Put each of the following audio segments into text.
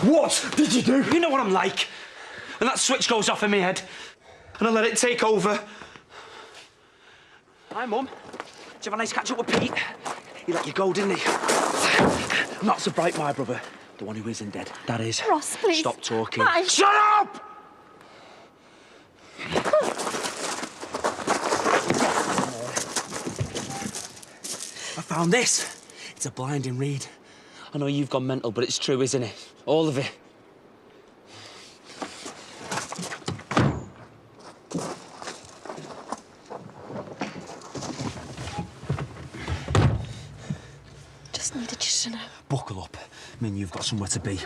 What did you do? You know what I'm like. And that switch goes off in my head. And I let it take over. Hi, Mum. Did you have a nice catch-up with Pete? He let you go, didn't he? Not so bright, my brother. The one who isn't dead. That is. Ross, please. Stop talking. Bye. Shut up! I found this. It's a blinding read. I know you've gone mental, but it's true, isn't it? All of it. Just needed you to know. Buckle up. I mean, you've got somewhere to be.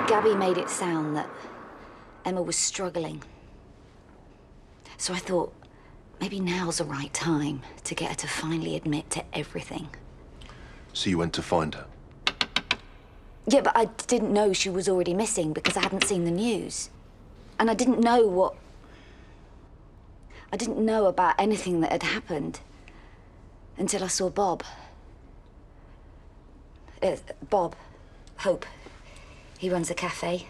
Gabby made it sound that Emma was struggling. So I thought maybe now's the right time to get her to finally admit to everything. So you went to find her? Yeah, but I didn't know she was already missing because I hadn't seen the news. And I didn't know about anything that had happened until I saw Bob. Bob. Hope. He runs a cafe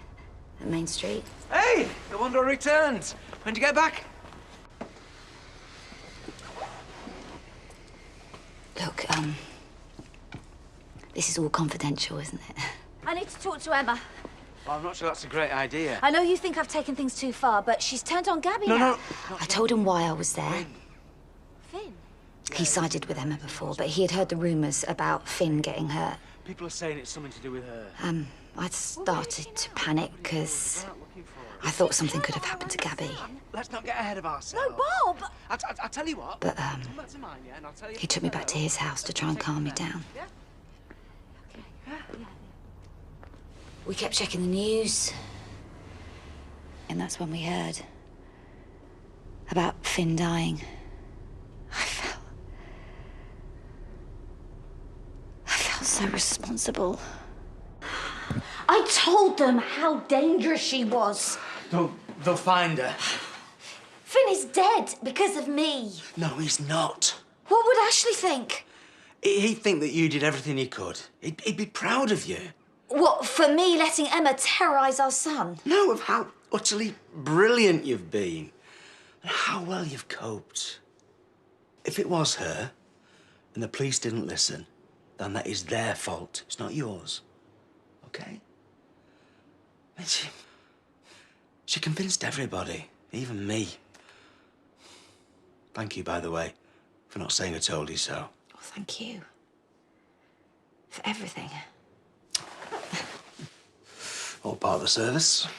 at Main Street. Hey, the Wanderer returned. When'd you get back? Look, this is all confidential, isn't it? I need to talk to Emma. Well, I'm not sure that's a great idea. I know you think I've taken things too far, but she's turned on Gabby now. No. I told him why I was there. Finn? He sided with Emma before, but he had heard the rumours about Finn getting hurt. People are saying it's something to do with her. I'd started to panic because I thought something could have happened to Gabby. Let's not get ahead of ourselves. No, Bob! I'll tell you what. But, Come back to mine, yeah, and I'll tell you he took me back to his house to try and calm me down. Yeah? We kept checking the news. And that's when we heard about Finn dying. I felt so responsible. I told them how dangerous she was. They'll find her. Finn is dead because of me. No, he's not. What would Ashley think? He'd think that you did everything you could. He'd be proud of you. What, for me letting Emma terrorise our son? No, of how utterly brilliant you've been. And how well you've coped. If it was her, and the police didn't listen, then that is their fault. It's not yours. Okay? And she convinced everybody, even me. Thank you, by the way, for not saying I told you so. Oh, thank you. For everything. All part of the service.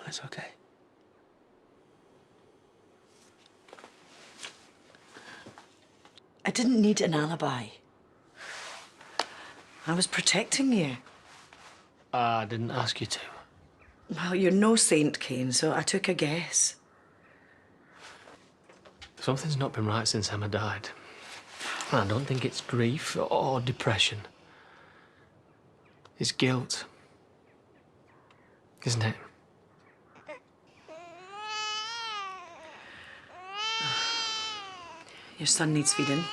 It's okay. I didn't need an alibi. I was protecting you. I didn't ask you to. Well, you're no saint, Kane, so I took a guess. Something's not been right since Emma died. I don't think it's grief or depression. It's guilt. Isn't it? Your son needs feeding.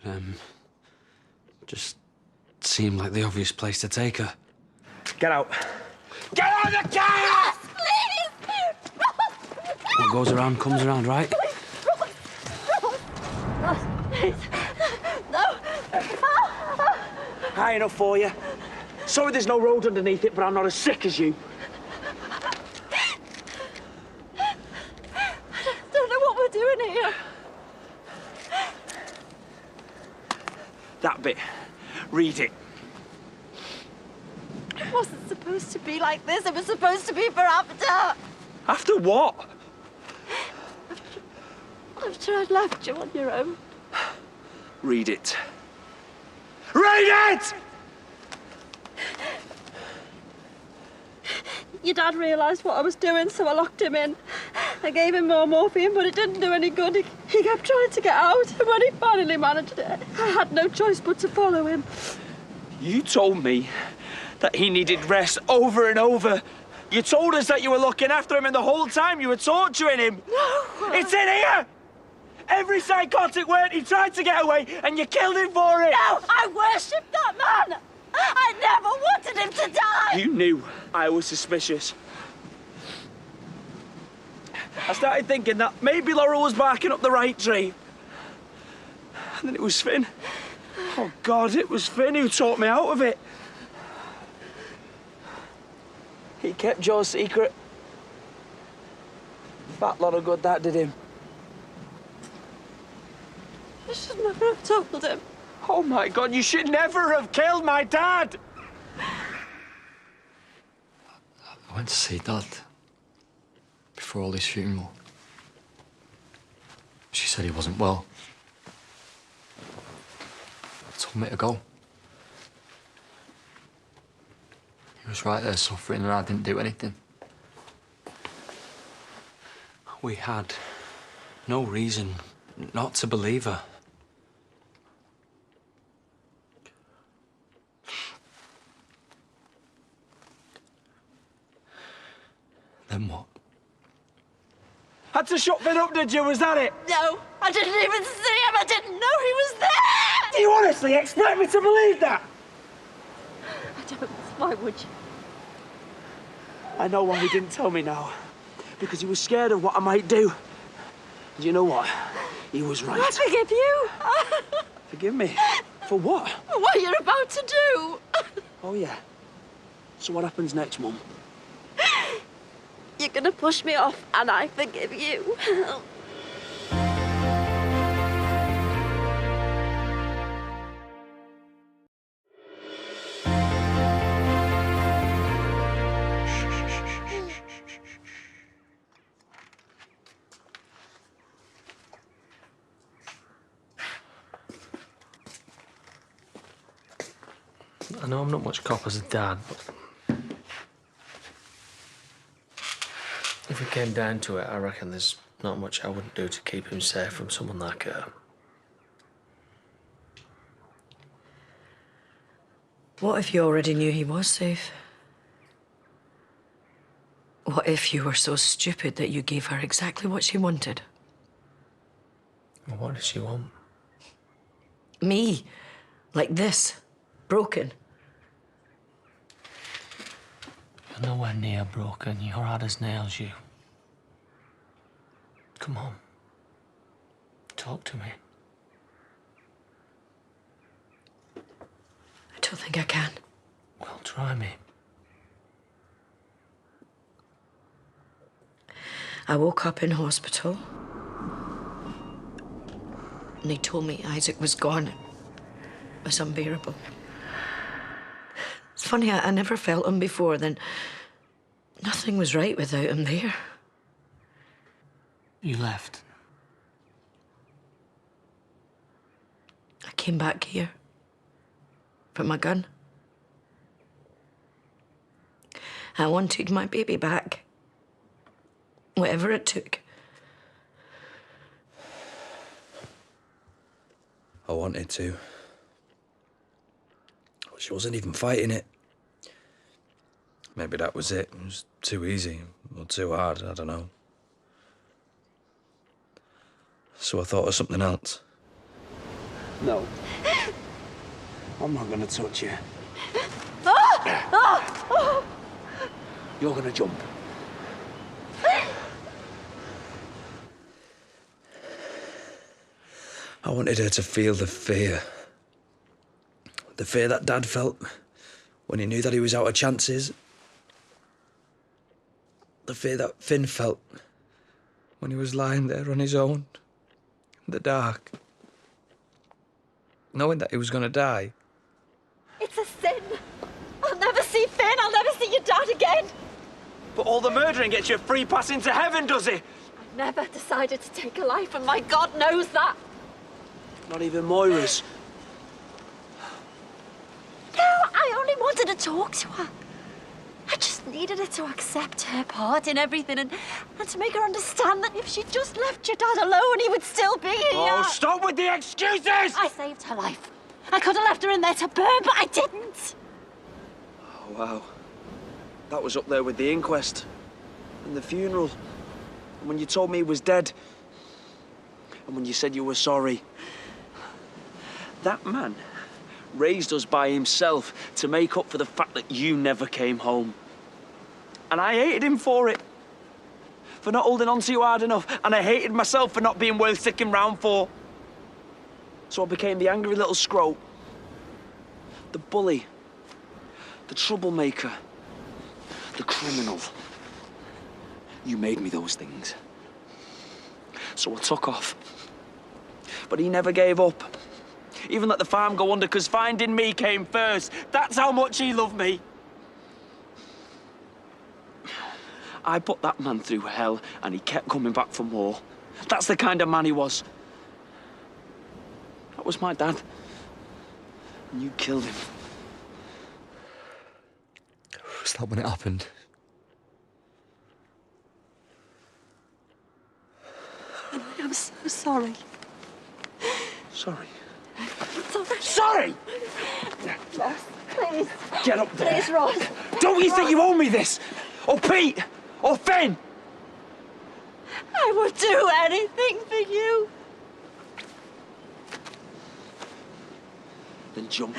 It, just seemed like the obvious place to take her. Get out. Get out of the car! Yes, please! What goes around comes around, right? Please. No. High enough for you. Sorry there's no road underneath it, but I'm not as sick as you. I don't know what we're doing here. That bit. Read it. supposed to be like this. It was supposed to be for after. After what? After I'd left you on your own. Read it. Read it! Your dad realised what I was doing, so I locked him in. I gave him more morphine, but it didn't do any good. He kept trying to get out, and when he finally managed it, I had no choice but to follow him. You told me that he needed rest over and over. You told us that you were looking after him, and the whole time you were torturing him. No! It's in here! Every psychotic word he tried to get away, and you killed him for it! No! I worshipped that man! I never wanted him to die! You knew I was suspicious. I started thinking that maybe Laurel was barking up the right tree. And then it was Finn. Oh, God, it was Finn who talked me out of it. He kept your secret. Fat lot of good that did him. I should never have told him. Oh, my God, you should never have killed my dad! I went to see Dad before all his funeral. She said he wasn't well. Told me to go. He was right there suffering and I didn't do anything. We had no reason not to believe her. Then what? Had to shut Finn up, did you? Was that it? No, I didn't even see him. I didn't know he was there. Do you honestly expect me to believe that? I don't. Why would you? I know why he didn't tell me now. Because he was scared of what I might do. And you know what? He was right. I forgive you. Forgive me? For what? What you're about to do. Oh, yeah. So what happens next, Mum? You're gonna push me off, and I forgive you. I know I'm not much cop as a dad, but if it came down to it, I reckon there's not much I wouldn't do to keep him safe from someone like her. What if you already knew he was safe? What if you were so stupid that you gave her exactly what she wanted? Well, what does she want? Me. Like this. Broken. You're nowhere near broken. You're hard as nails, you. Come on. Talk to me. I don't think I can. Well, try me. I woke up in hospital. And they told me Isaac was gone. It was unbearable. It's funny, I never felt him before. Then nothing was right without him there. You left. I came back here. For my gun. I wanted my baby back. Whatever it took. I wanted to. She wasn't even fighting it. Maybe that was it. It was too easy or too hard, I don't know. So I thought of something else. No. I'm not gonna touch you. You're gonna jump. I wanted her to feel the fear. The fear that Dad felt when he knew that he was out of chances. The fear that Finn felt when he was lying there on his own, in the dark. Knowing that he was going to die. It's a sin. I'll never see see Finn. I'll never see your dad again. But all the murdering gets you a free pass into heaven, does it? I never decided to take a life, and my God knows that. Not even Moira's. No, I only wanted to talk to her. I just needed her to accept her part in everything and to make her understand that if she just left your dad alone, he would still be here. Oh, stop with the excuses! I saved her life. I could have left her in there to burn, but I didn't. Oh, wow. That was up there with the inquest and the funeral. And when you told me he was dead. And when you said you were sorry. That man raised us by himself to make up for the fact that you never came home. And I hated him for it. For not holding on to you hard enough. And I hated myself for not being worth sticking round for. So I became the angry little scrope. The bully. The troublemaker. The criminal. You made me those things. So I took off. But he never gave up. Even let the farm go under, because finding me came first. That's how much he loved me. I put that man through hell, and he kept coming back for more. That's the kind of man he was. That was my dad. And you killed him. Was that when it happened? I'm so sorry. Sorry. Sorry. Sorry! Ross, please. Get up there. Please, Ross. Don't you think you owe me this? Or Pete? Or Finn? I would do anything for you. Then jump.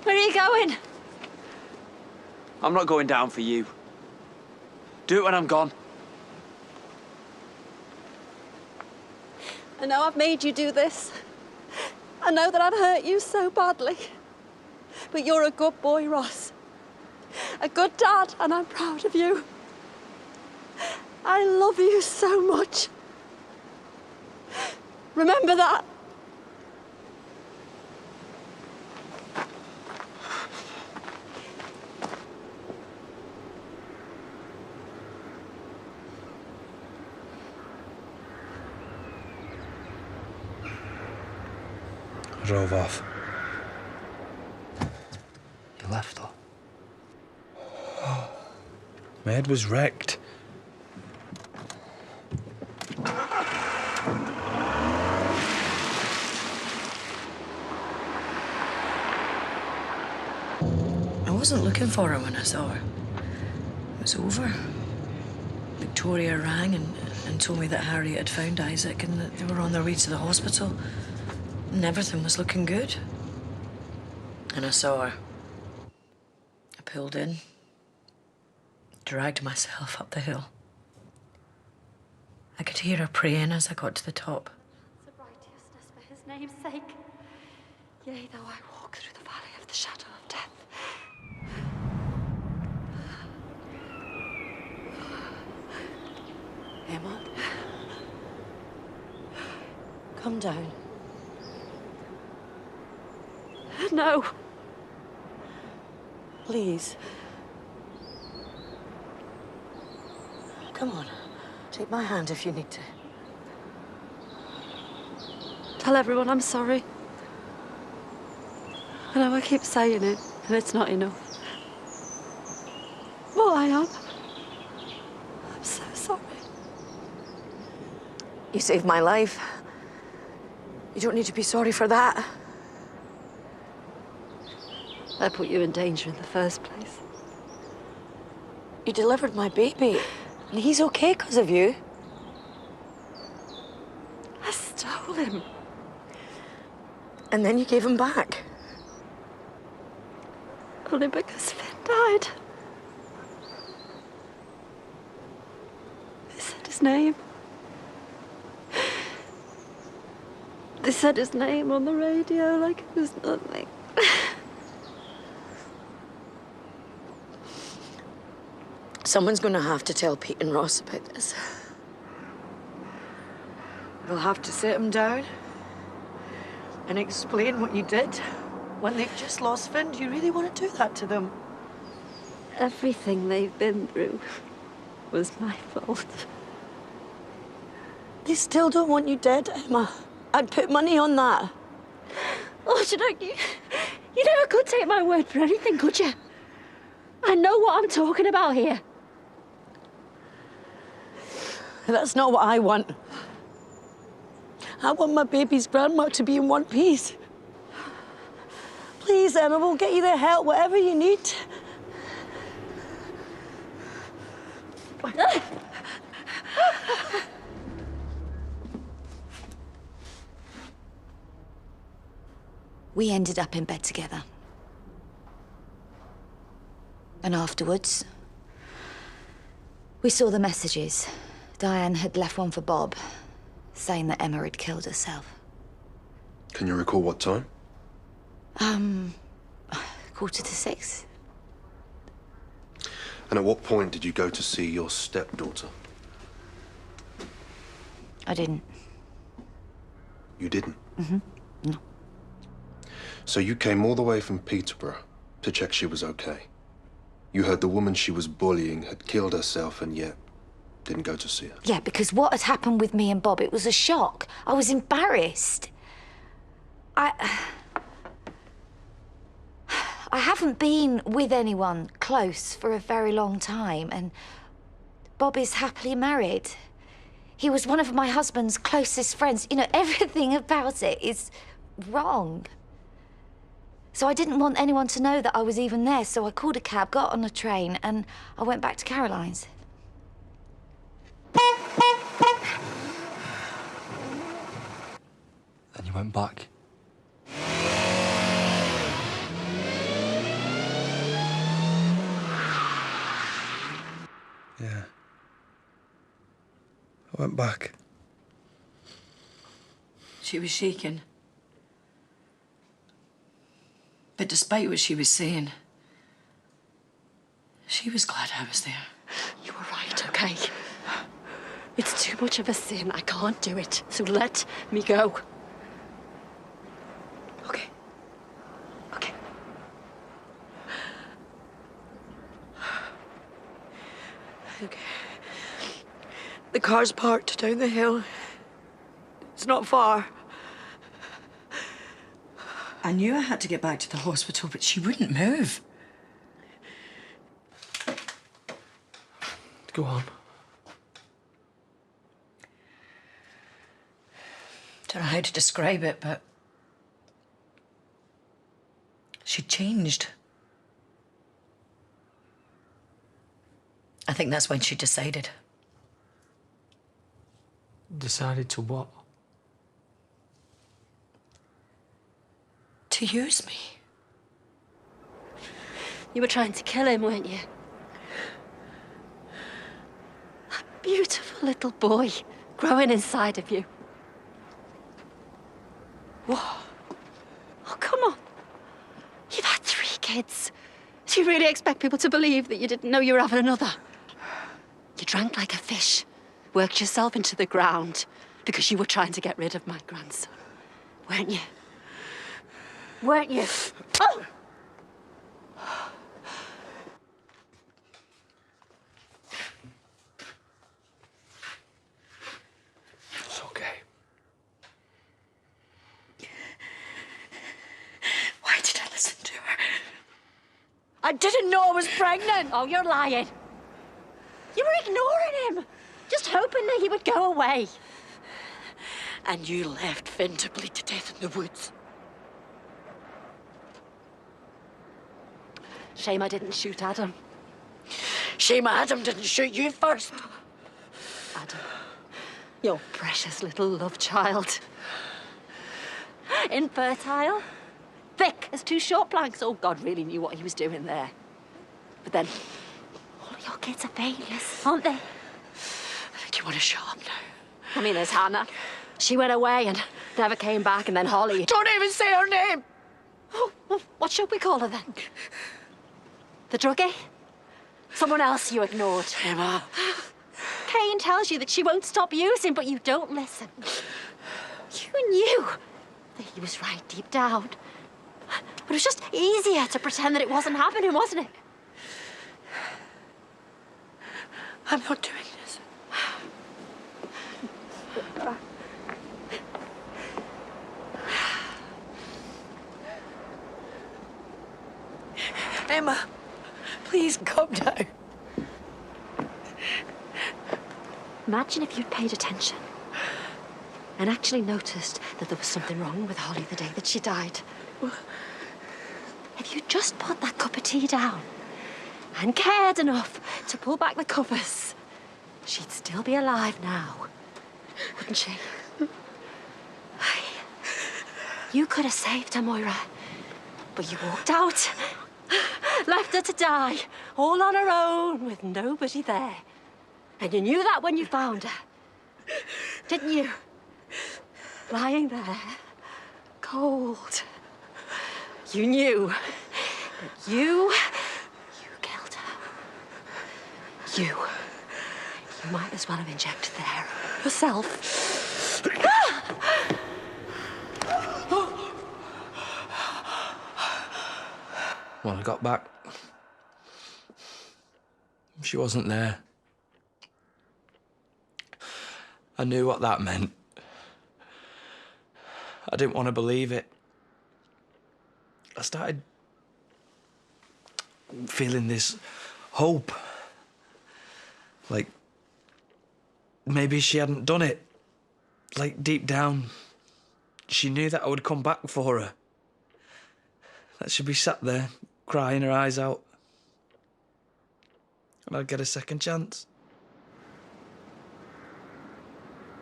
Where are you going? I'm not going down for you. Do it when I'm gone. I know I've made you do this. I know that I've hurt you so badly. But you're a good boy, Ross. A good dad, and I'm proud of you. I love you so much. Remember that. Drove off. You left her? My head was wrecked. I wasn't looking for her when I saw her. It was over. Victoria rang and told me that Harriet had found Isaac and that they were on their way to the hospital. And everything was looking good. And I saw her. I pulled in, dragged myself up the hill. I could hear her praying as I got to the top. The righteousness for his name's sake. Yea, though I walk through the valley of the shadow of death. Emma? Come down. No. Please. Come on. Take my hand if you need to. Tell everyone I'm sorry. I know I keep saying it, and it's not enough. Well, I am. I'm so sorry. You saved my life. You don't need to be sorry for that. I put you in danger in the first place. You delivered my baby, and he's okay because of you. I stole him. And then you gave him back. Only because Finn died. They said his name. They said his name on the radio like it was nothing. Someone's going to have to tell Pete and Ross about this. We'll have to sit them down and explain what you did when they've just lost Finn. Do you really want to do that to them? Everything they've been through was my fault. They still don't want you dead, Emma. I'd put money on that. Oh, you never could take my word for anything, could you? I know what I'm talking about here. That's not what I want. I want my baby's grandma to be in one piece. Please, Emma, we'll get you the help, whatever you need. We ended up in bed together. And afterwards, we saw the messages. Diane had left one for Bob, saying that Emma had killed herself. Can you recall what time? 6:45. And at what point did you go to see your stepdaughter? I didn't. You didn't? No. So you came all the way from Peterborough to check she was okay. You heard the woman she was bullying had killed herself and yet didn't go to see her. Yeah, because what had happened with me and Bob, it was a shock. I was embarrassed. I haven't been with anyone close for a very long time, and Bob is happily married. He was one of my husband's closest friends. You know, everything about it is wrong. So I didn't want anyone to know that I was even there, so I called a cab, got on a train, and I went back to Caroline's. And you went back? Yeah. I went back. She was shaking. But despite what she was saying, she was glad I was there. You were right, okay? It's too much of a sin. I can't do it. So let me go. Okay. Okay. Okay. The car's parked down the hill. It's not far. I knew I had to get back to the hospital, but she wouldn't move. Go on. Don't know how to describe it, but she changed. I think that's when she decided. Decided to what? To use me. You were trying to kill him, weren't you? That beautiful little boy growing inside of you. What? Oh, come on. You've had 3 kids. Do you really expect people to believe that you didn't know you were having another? You drank like a fish, worked yourself into the ground because you were trying to get rid of my grandson, weren't you? Weren't you? Oh! It's okay. Why did I listen to her? I didn't know I was pregnant. Oh, you're lying. You were ignoring him, just hoping that he would go away. And you left Finn to bleed to death in the woods. Shame I didn't shoot Adam. Shame Adam didn't shoot you first. Adam, your precious little love child. Infertile, thick as 2 short planks. Oh, God really knew what he was doing there. But then, all of your kids are failures, aren't they? I think you want to shut up now. I mean, there's Hannah. She went away and never came back, and then Holly. Don't even say her name! Oh, well, what should we call her then? The druggie? Someone else you ignored. Emma. Kane tells you that she won't stop using, but you don't listen. You knew that he was right deep down. But it was just easier to pretend that it wasn't happening, wasn't it? I'm not doing this. Emma, please calm down. Imagine if you'd paid attention and actually noticed that there was something wrong with Holly the day that she died. If you just put that cup of tea down and cared enough to pull back the covers, she'd still be alive now, wouldn't she? You could have saved her, Moira, but you walked out, left her to die, all on her own, with nobody there. And you knew that when you found her, didn't you? Lying there, cold. You knew that you killed her. You might as well have injected the heroin yourself. When I got back, she wasn't there. I knew what that meant. I didn't want to believe it. I started feeling this hope. Like maybe she hadn't done it. Like deep down, she knew that I would come back for her. That she'd be sat there, crying her eyes out. And I'd get a second chance.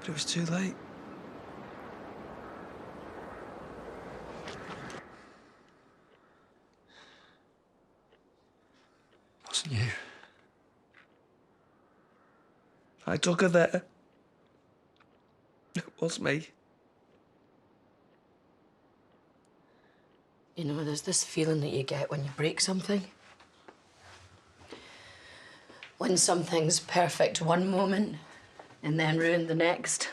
But it was too late. It wasn't you. I took her there. It was me. You know, there's this feeling that you get when you break something. When something's perfect one moment and then ruined the next.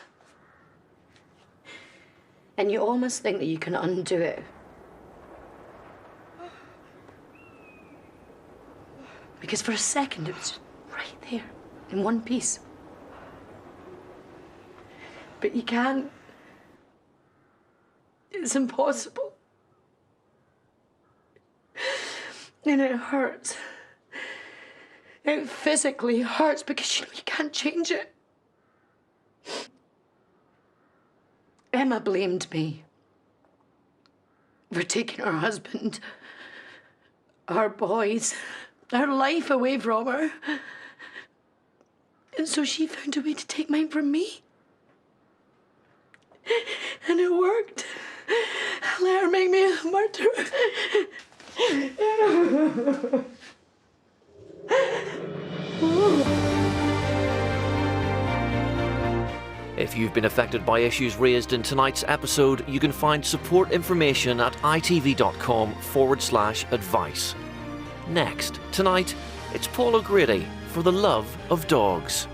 And you almost think that you can undo it. Because for a second it was just right there, in one piece. But you can't. It's impossible. And it hurts. It physically hurts because you know you can't change it. Emma blamed me for taking her husband, our boys, our life away from her. And so she found a way to take mine from me. And it worked. I let her make me a murderer. If you've been affected by issues raised in tonight's episode, you can find support information at itv.com/advice. Next, tonight, it's Paul O'Grady for The Love of Dogs.